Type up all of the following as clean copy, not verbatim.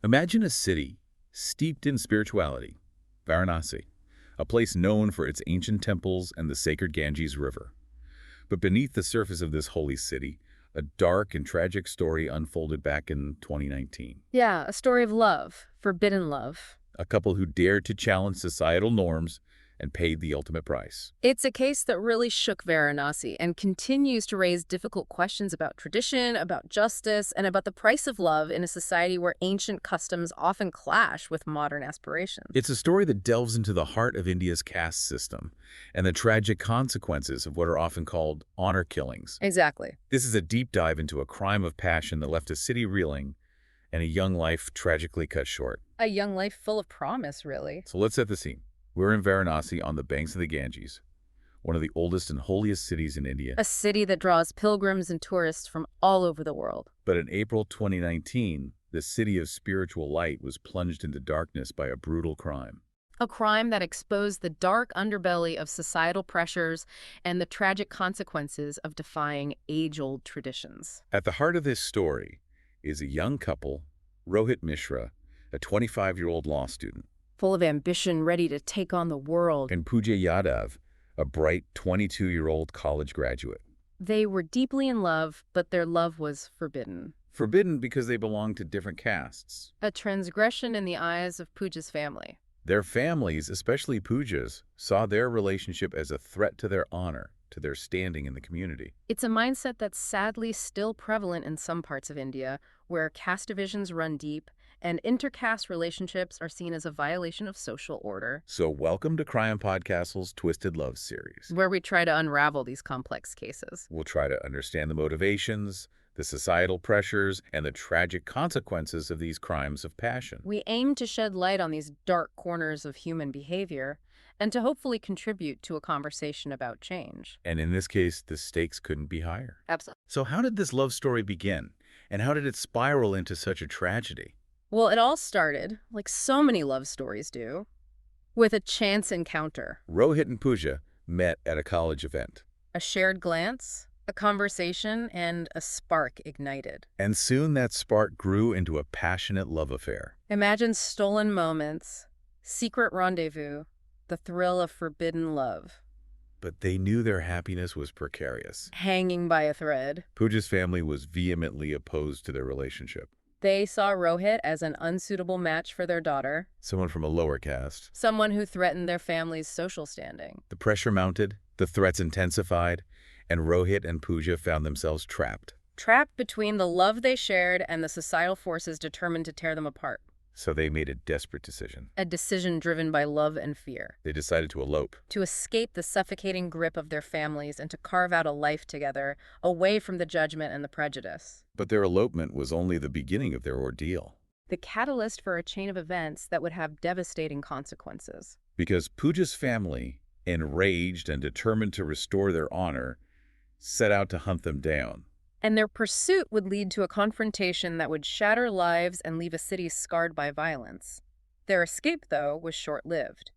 Imagine a city steeped in spirituality, Varanasi, a place known for its ancient temples and the sacred Ganges River. But beneath the surface of this holy city, a dark and tragic story unfolded back in 2019. Yeah, a story of love, forbidden love. A couple who dared to challenge societal norms and paid the ultimate price. It's a case that really shook Varanasi and continues to raise difficult questions about tradition, about justice, and about the price of love in a society where ancient customs often clash with modern aspirations. It's a story that delves into the heart of India's caste system and the tragic consequences of what are often called honor killings. Exactly. This is a deep dive into a crime of passion that left a city reeling and a young life tragically cut short. A young life full of promise, really. So let's set the scene. We're in Varanasi on the banks of the Ganges, one of the oldest and holiest cities in India. A city that draws pilgrims and tourists from all over the world. But in April 2019, the city of spiritual light was plunged into darkness by a brutal crime. A crime that exposed the dark underbelly of societal pressures and the tragic consequences of defying age-old traditions. At the heart of this story is a young couple, Rohit Mishra, a 25-year-old law student, Full of ambition, ready to take on the world. and Pooja Yadav, a bright 22-year-old college graduate. They were deeply in love, but their love was forbidden. Forbidden because they belonged to different castes. A transgression in the eyes of Pooja's family. Their families, especially Pooja's, saw their relationship as a threat to their honor, to their standing in the community. It's a mindset that's sadly still prevalent in some parts of India, where caste divisions run deep and intercaste relationships are seen as a violation of social order, So welcome to CrimePod Castle's Twisted Love series. where we try to unravel these complex cases. We'll try to understand the motivations, the societal pressures, and the tragic consequences of these crimes of passion. We aim to shed light on these dark corners of human behavior and to hopefully contribute to a conversation about change. And in this case, the stakes couldn't be higher. Absolutely. So how did this love story begin? And how did it spiral into such a tragedy? Well, it all started, like so many love stories do, with a chance encounter. Rohit and Pooja met at a college event. A shared glance, a conversation, and a spark ignited. And soon that spark grew into a passionate love affair. Imagine stolen moments, secret rendezvous, the thrill of forbidden love, But they knew their happiness was precarious. hanging by a thread. Pooja's family was vehemently opposed to their relationship. They saw Rohit as an unsuitable match for their daughter, Someone from a lower caste. someone who threatened their family's social standing. The pressure mounted, the threats intensified, and Rohit and Pooja found themselves trapped. Trapped between the love they shared and the societal forces determined to tear them apart. So they made a desperate decision. A decision driven by love and fear. They decided to elope. To escape the suffocating grip of their families and to carve out a life together, away from the judgment and the prejudice. But their elopement was only the beginning of their ordeal. The catalyst for a chain of events that would have devastating consequences. Because Pooja's family, enraged and determined to restore their honor, set out to hunt them down. And their pursuit would lead to a confrontation that would shatter lives and leave a city scarred by violence. Their escape, though, was short-lived.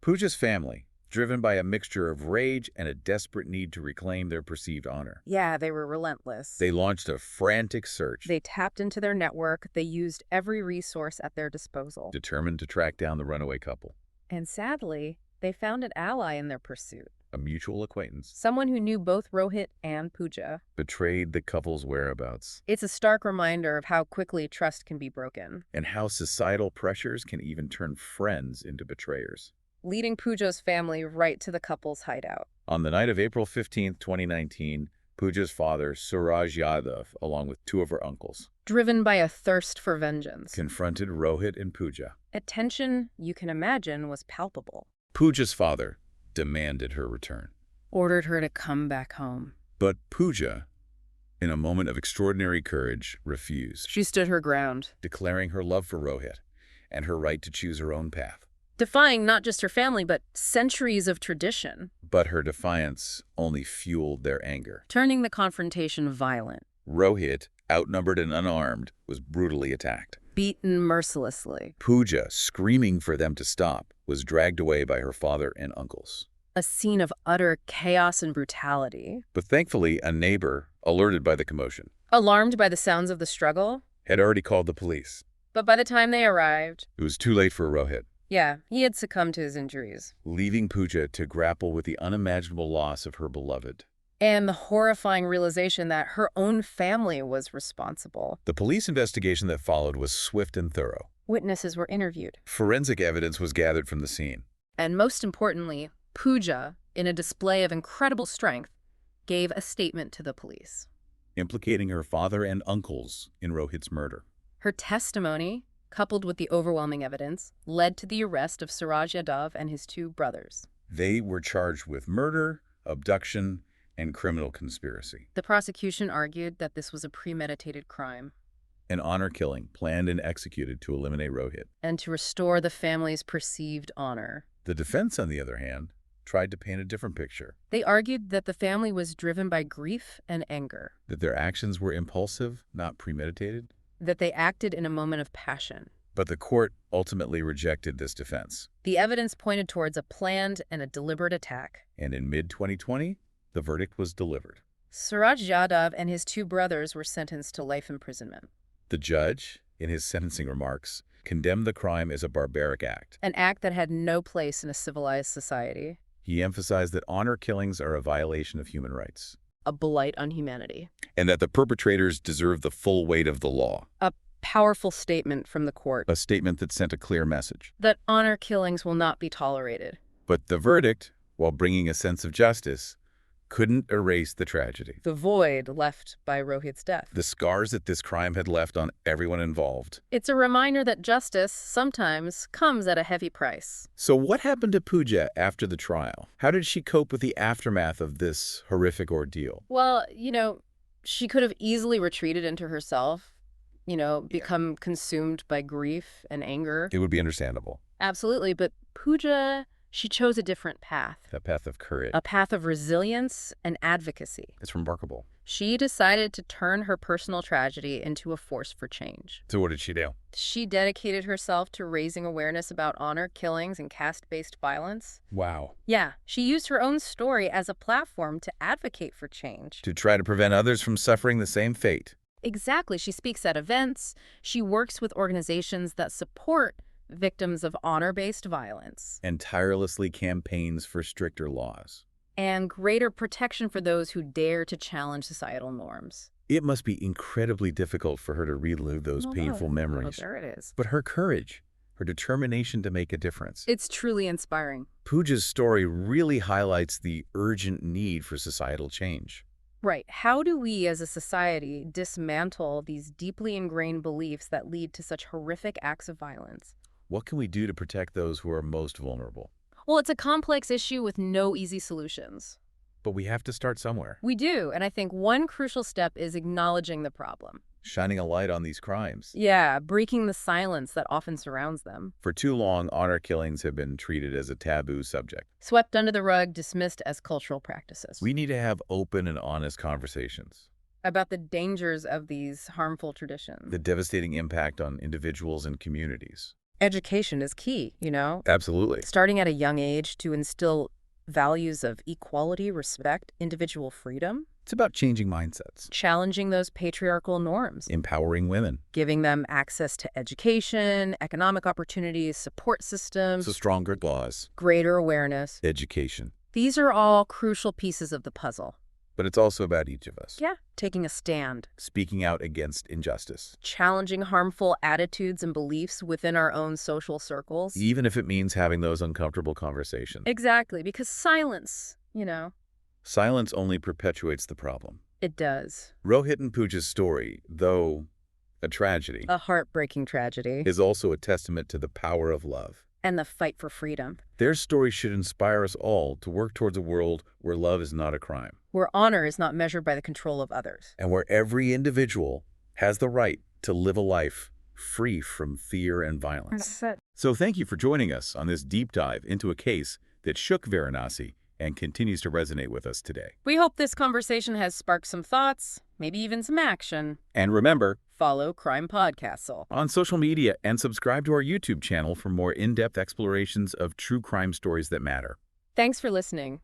Pooja's family, driven by a mixture of rage and a desperate need to reclaim their perceived honor. Yeah, they were relentless. They launched a frantic search, They tapped into their network. They used every resource at their disposal. determined to track down the runaway couple. And sadly, they found an ally in their pursuit. A mutual acquaintance Someone who knew both Rohit and Pooja. betrayed the couple's whereabouts, It's a stark reminder of how quickly trust can be broken, and how societal pressures can even turn friends into betrayers. leading Pooja's family right to the couple's hideout. On the night of April 15, 2019, Pooja's father, Suraj Yadav, along with two of her uncles, Driven by a thirst for vengeance. confronted Rohit and Pooja. A tension, you can imagine, was palpable. Pooja's father demanded her return. Ordered her to come back home. But Pooja, in a moment of extraordinary courage, refused, She stood her ground, declaring her love for Rohit and her right to choose her own path. defying not just her family, but centuries of tradition, But her defiance only fueled their anger. turning the confrontation violent, Rohit, outnumbered and unarmed, was brutally attacked. beaten mercilessly. Pooja, screaming for them to stop, was dragged away by her father and uncles. A scene of utter chaos and brutality. But thankfully, a neighbor, alerted by the commotion, Alarmed by the sounds of the struggle, had already called the police. But by the time they arrived, It was too late for Rohit, yeah, he had succumbed to his injuries. leaving Pooja to grapple with the unimaginable loss of her beloved. And the horrifying realization that her own family was responsible. The police investigation that followed was swift and thorough. Witnesses were interviewed. Forensic evidence was gathered from the scene. And most importantly, Pooja, in a display of incredible strength, gave a statement to the police, Implicating her father and uncles in Rohit's murder. Her testimony, coupled with the overwhelming evidence, led to the arrest of Suraj Yadav and his 2 brothers. They were charged with murder, abduction, and criminal conspiracy. The prosecution argued that this was a premeditated crime An honor killing planned and executed to eliminate Rohit. and to restore the family's perceived honor. The defense, on the other hand, tried to paint a different picture, They argued that the family was driven by grief and anger, that their actions were impulsive, not premeditated. that they acted in a moment of passion. But the court ultimately rejected this defense. The evidence pointed towards a planned and a deliberate attack. And in mid-2020, the verdict was delivered. Suraj Yadav and his 2 brothers were sentenced to life imprisonment, The judge, in his sentencing remarks, condemned the crime as a barbaric act. an act that had no place in a civilized society, He emphasized that honor killings are a violation of human rights, a blight on humanity. and that the perpetrators deserve the full weight of the law. A powerful statement from the court A statement that sent a clear message. that honor killings will not be tolerated. But the verdict, while bringing a sense of justice, couldn't erase the tragedy. The void left by Rohit's death. The scars that this crime had left on everyone involved. It's a reminder that justice sometimes comes at a heavy price. So what happened to Pooja after the trial? How did she cope with the aftermath of this horrific ordeal? Well, she could have easily retreated into herself, become consumed by grief and anger. It would be understandable. Absolutely, but Pooja, she chose a different path. A path of courage. A path of resilience and advocacy. It's remarkable. She decided to turn her personal tragedy into a force for change. So what did she do? She dedicated herself to raising awareness about honor killings and caste-based violence. Wow. Yeah, she used her own story as a platform to advocate for change. To try to prevent others from suffering the same fate. Exactly. She speaks at events. She works with organizations that support victims of honor-based violence. And tirelessly campaigns for stricter laws. And greater protection for those who dare to challenge societal norms. It must be incredibly difficult for her to relive those painful memories. There it is. But her courage, her determination to make a difference. It's truly inspiring. Pooja's story really highlights the urgent need for societal change. Right. How do we as a society dismantle these deeply ingrained beliefs that lead to such horrific acts of violence? What can we do to protect those who are most vulnerable? Well, it's a complex issue with no easy solutions. But we have to start somewhere. We do, and I think one crucial step is acknowledging the problem. Shining a light on these crimes. Yeah, breaking the silence that often surrounds them. For too long, honor killings have been treated as a taboo subject. Swept under the rug, dismissed as cultural practices. We need to have open and honest conversations. About the dangers of these harmful traditions. The devastating impact on individuals and communities. Education is key, Absolutely. Starting at a young age to instill values of equality, respect, individual freedom. It's about changing mindsets. Challenging those patriarchal norms. Empowering women. Giving them access to education, economic opportunities, support systems. So stronger laws. Greater awareness. Education. These are all crucial pieces of the puzzle. But it's also about each of us. Yeah. Taking a stand. Speaking out against injustice. Challenging harmful attitudes and beliefs within our own social circles. Even if it means having those uncomfortable conversations. Exactly, because silence, Silence only perpetuates the problem. It does. Rohit and Pooja's story, though a tragedy, A heartbreaking tragedy. is also a testament to the power of love. And the fight for freedom. Their story should inspire us all to work towards a world where love is not a crime. Where honor is not measured by the control of others. And where every individual has the right to live a life free from fear and violence. So thank you for joining us on this deep dive into a case that shook Varanasi and continues to resonate with us today. We hope this conversation has sparked some thoughts, maybe even some action. And remember, Follow CrimePod Castle on social media and subscribe to our YouTube channel for more in-depth explorations of true crime stories that matter. Thanks for listening.